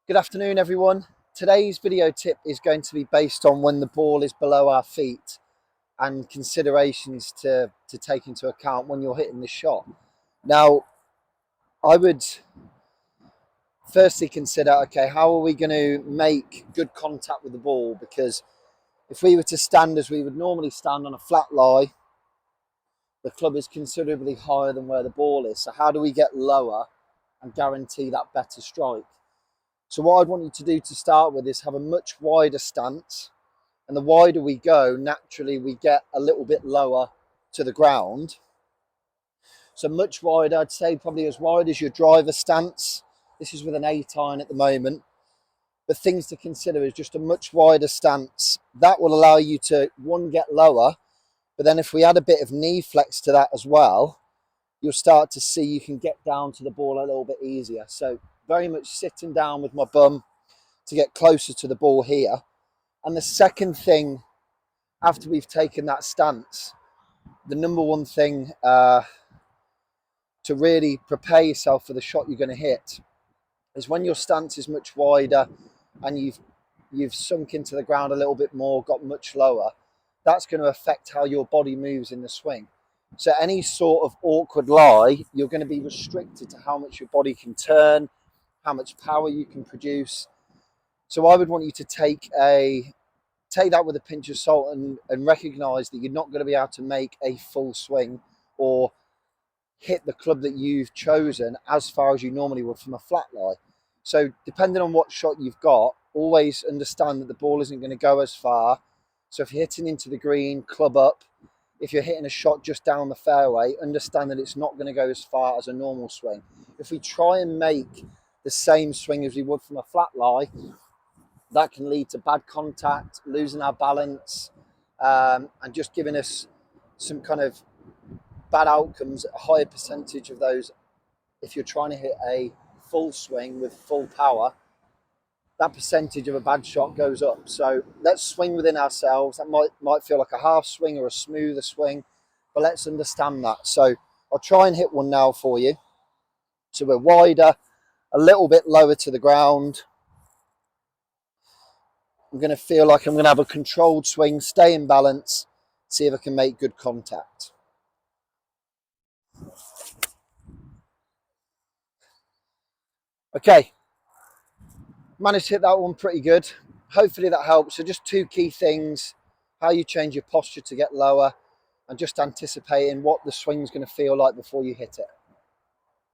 Good afternoon, everyone. Today's video tip is going to be based on when the ball is below our feet and considerations to take into account when you're hitting the shot. Now, I would firstly consider, okay, how are we going to make good contact with the ball? Because if we were to stand as we would normally stand on a flat lie, the club is considerably higher than where the ball is. So how do we get lower and guarantee that better strike? So what I'd want you to do to start with is have a much wider stance, and the wider we go, naturally we get a little bit lower to the ground. So much wider, I'd say probably as wide as your driver stance. This is with an 8-iron at the moment. But things to consider is just a much wider stance. That will allow you to, one, get lower, but then if we add a bit of knee flex to that as well, you'll start to see you can get down to the ball a little bit easier. So very much sitting down with my bum to get closer to the ball here. And the second thing, after we've taken that stance, the number one thing to really prepare yourself for the shot you're going to hit is when your stance is much wider and you've sunk into the ground a little bit more, got much lower, that's going to affect how your body moves in the swing. So any sort of awkward lie, you're going to be restricted to how much your body can turn, how much power you can produce. So I would want you to take that with a pinch of salt and recognize that you're not going to be able to make a full swing or hit the club that you've chosen as far as you normally would from a flat lie. So depending on what shot you've got, always understand that the ball isn't going to go as far. So if you're hitting into the green, club up. If you're hitting a shot just down the fairway, understand that it's not going to go as far as a normal swing. If we try and make the same swing as we would from a flat lie, that can lead to bad contact, losing our balance, and just giving us some kind of bad outcomes. A higher percentage of those, if you're trying to hit a full swing with full power, that percentage of a bad shot goes up. So let's swing within ourselves. That might feel like a half swing or a smoother swing, but let's understand that. So I'll try and hit one now for you. So we're wider, a little bit lower to the ground. I'm going to feel like I'm going to have a controlled swing, stay in balance, see if I can make good contact. Okay, managed to hit that one pretty good. Hopefully that helps. So just two key things: how you change your posture to get lower, and just anticipating what the swing's going to feel like before you hit it.